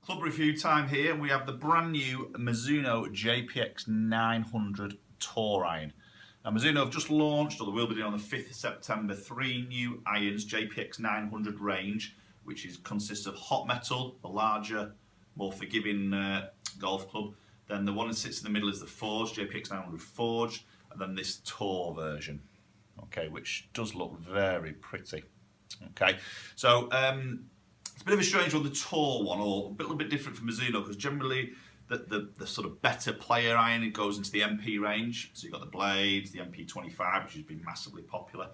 Club review time here. We have the brand new Mizuno JPX-900 Tour iron. Now Mizuno have just launched, or they will be doing on the 5th of September, 3 new irons, JPX-900 range, which consists of hot metal, the larger, more forgiving golf club. Then the one that sits in the middle is the forged, JPX-900 forged, and then this Tour version, okay, which does look very pretty. Okay, so it's a bit of a strange one, the Tour one, or a little bit different from Mizuno, because generally the sort of better player iron, it goes into the MP range. So you've got the Blades, the MP25, which has been massively popular.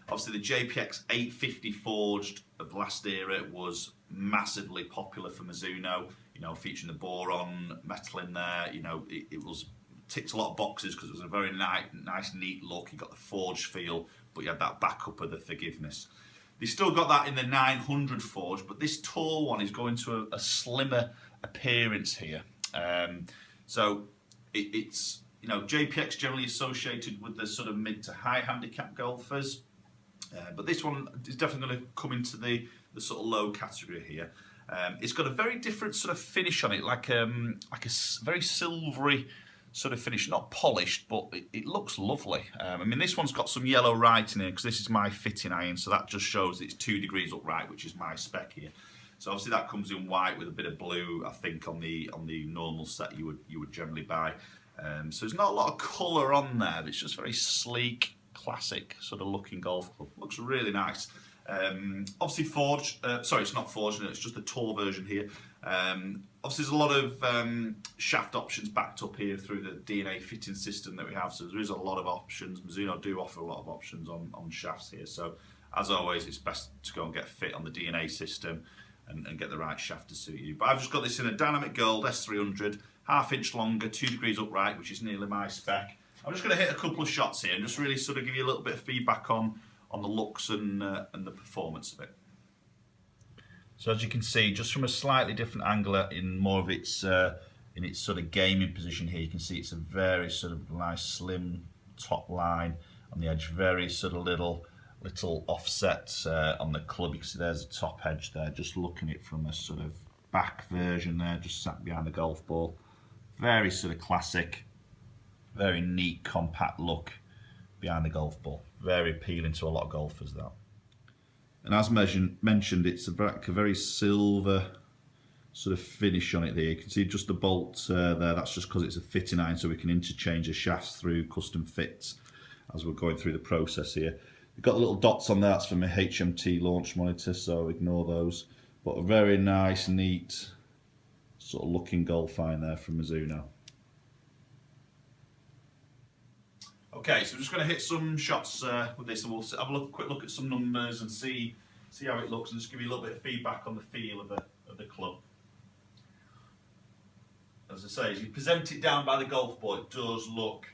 Obviously the JPX-850 forged of the last era was massively popular for Mizuno, you know, featuring the boron metal in there. You know, it was ticked a lot of boxes because it was a very nice, neat look. You got the forged feel, but you had that backup of the forgiveness. They still got that in the 900 forge, but this Tour one is going to a slimmer appearance here. So it's, you know, JPX generally associated with the sort of mid to high handicap golfers, but this one is definitely going to come into the sort of low category here. It's got a very different sort of finish on it, like a very silvery sort of finish, not polished, but it looks lovely. I mean, this one's got some yellow writing in it because this is my fitting iron, so that just shows that it's 2 degrees upright, which is my spec here. So obviously that comes in white with a bit of blue, I think, on the normal set you would generally buy. So there's not a lot of colour on there. It's just very sleek, classic sort of looking golf club. Looks really nice. Obviously forged. Sorry, it's not forged. It's just the Tour version here. Obviously there's a lot of shaft options backed up here through the DNA fitting system that we have. So there is a lot of options. Mizuno do offer a lot of options on shafts here. So as always, it's best to go and get fit on the DNA system and get the right shaft to suit you. But I've just got this in a dynamic gold S300, ½ inch longer, 2 degrees upright, which is nearly my spec. I'm just going to hit a couple of shots here and just really sort of give you a little bit of feedback on the looks and the performance of it. So as you can see, just from a slightly different angle in more of its in its sort of gaming position here, you can see it's a very sort of nice slim top line on the edge, very sort of little offset on the club. You can see there's a top edge there, just looking at it from a sort of back version there, just sat behind the golf ball. Very sort of classic, very neat, compact look behind the golf ball. Very appealing to a lot of golfers, that. And as mentioned, it's a very silver sort of finish on it there. You can see just the bolt there, that's just because it's a fitting iron, so we can interchange the shafts through custom fits as we're going through the process here. We've got the little dots on there, that's for my HMT launch monitor, so ignore those. But a very nice, neat, sort of looking golf iron there from Mizuno. Okay, so we're just going to hit some shots with this, and we'll have a quick look at some numbers and see how it looks, and just give you a little bit of feedback on the feel of the club. As I say, as you present it down by the golf ball, it does look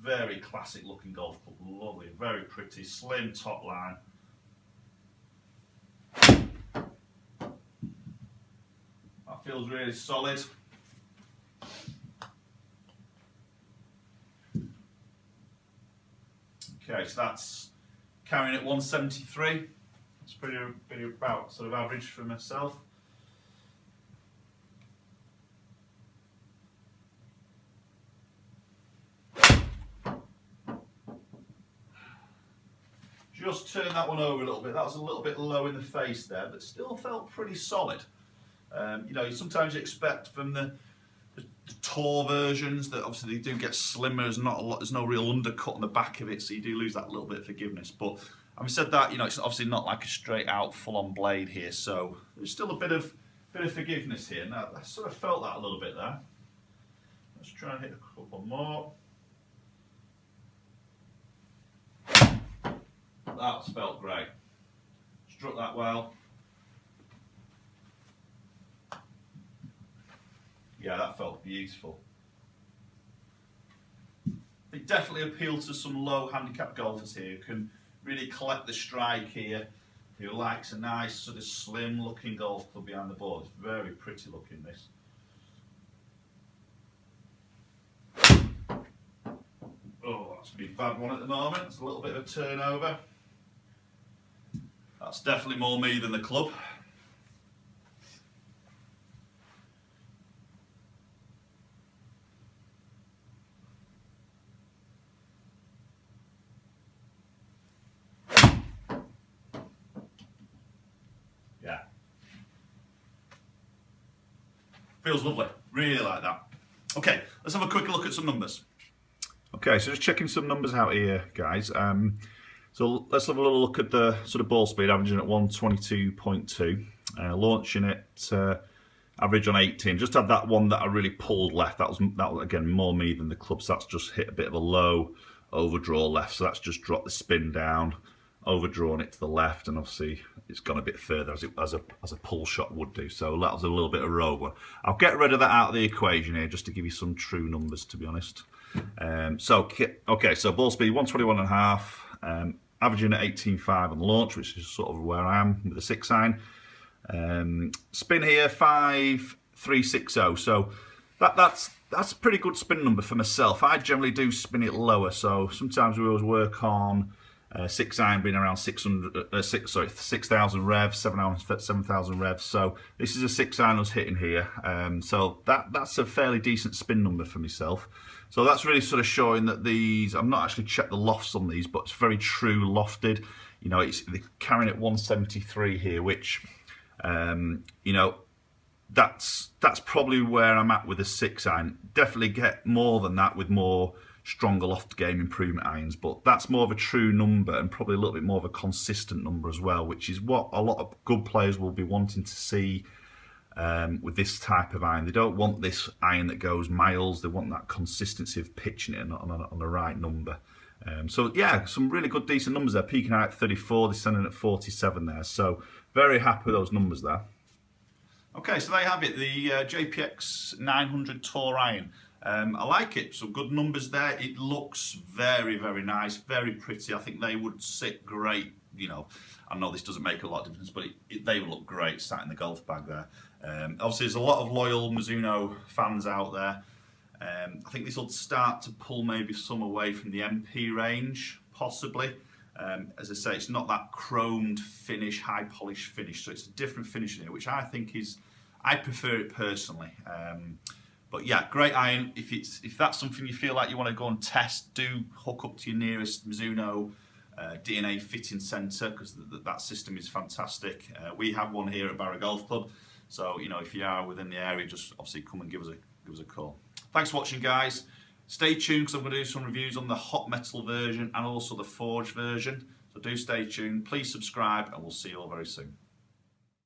very classic looking golf club. Lovely, very pretty, slim top line. That feels really solid. Okay, so that's carrying at 173. It's pretty about sort of average for myself. Just turn that one over a little bit. That was a little bit low in the face there, but still felt pretty solid. You know, sometimes you expect from the Tour versions that obviously they do get slimmer. There's no real undercut on the back of it, so you do lose that little bit of forgiveness. But having said that, you know, it's obviously not like a straight out full-on blade here, so there's still a bit of forgiveness here. Now I sort of felt that a little bit there. Let's try and hit a couple more. That's felt great. Struck that well. Yeah, that felt beautiful. It definitely appealed to some low handicap golfers here who can really collect the strike here, who likes a nice sort of slim looking golf club behind the ball. It's very pretty looking, this. Oh, that's a big bad one at the moment. It's a little bit of a turnover. That's definitely more me than the club. Feels lovely, really like that. Okay, let's have a quick look at some numbers. Okay, so just checking some numbers out here, guys. So let's have a little look at the sort of ball speed, averaging at 122.2, launching it average on 18. Just had that one that I really pulled left. That was again more me than the club. So that's just hit a bit of a low overdraw left. So that's just dropped the spin down, overdrawn it to the left, and obviously it's gone a bit further as a pull shot would do. So that was a little bit of a rogue one. I'll get rid of that out of the equation here just to give you some true numbers, to be honest. Okay, so ball speed 121.5, averaging at 18.5 on the launch, which is sort of where I am with the 6-iron. Spin here 5.360, so that's a pretty good spin number for myself. I generally do spin it lower, so sometimes we always work on 6-iron being around 6,000 revs, 7,000 revs. So this is a 6-iron I was hitting here, so that's a fairly decent spin number for myself. So that's really sort of showing that these, I've not actually checked the lofts on these, but it's very true lofted. You know, they're carrying at 173 here, which, you know, that's probably where I'm at with a 6-iron. Definitely get more than that with more stronger loft game improvement irons, but that's more of a true number and probably a little bit more of a consistent number as well, which is what a lot of good players will be wanting to see with this type of iron. They don't want this iron that goes miles. They want that consistency of pitching it on the right number. So yeah, some really good decent numbers there, peaking out at 34, descending at 47 there. So very happy with those numbers there. Okay, so there you have it, the JPX-900 Tour iron. I like it, some good numbers there. It looks very, very nice, very pretty. I think they would sit great, you know. I know this doesn't make a lot of difference, but they would look great sat in the golf bag there. Obviously, there's a lot of loyal Mizuno fans out there. I think this will start to pull maybe some away from the MP range, possibly. As I say, it's not that chromed finish, high polish finish, so it's a different finish in here, which I think I prefer it personally. But yeah, great iron. If that's something you feel like you want to go and test, do hook up to your nearest Mizuno DNA fitting centre, because that system is fantastic. We have one here at Barra Golf Club, so you know, if you are within the area, just obviously come and give us a call. Thanks for watching, guys. Stay tuned, because I'm going to do some reviews on the hot metal version and also the forged version. So do stay tuned. Please subscribe, and we'll see you all very soon.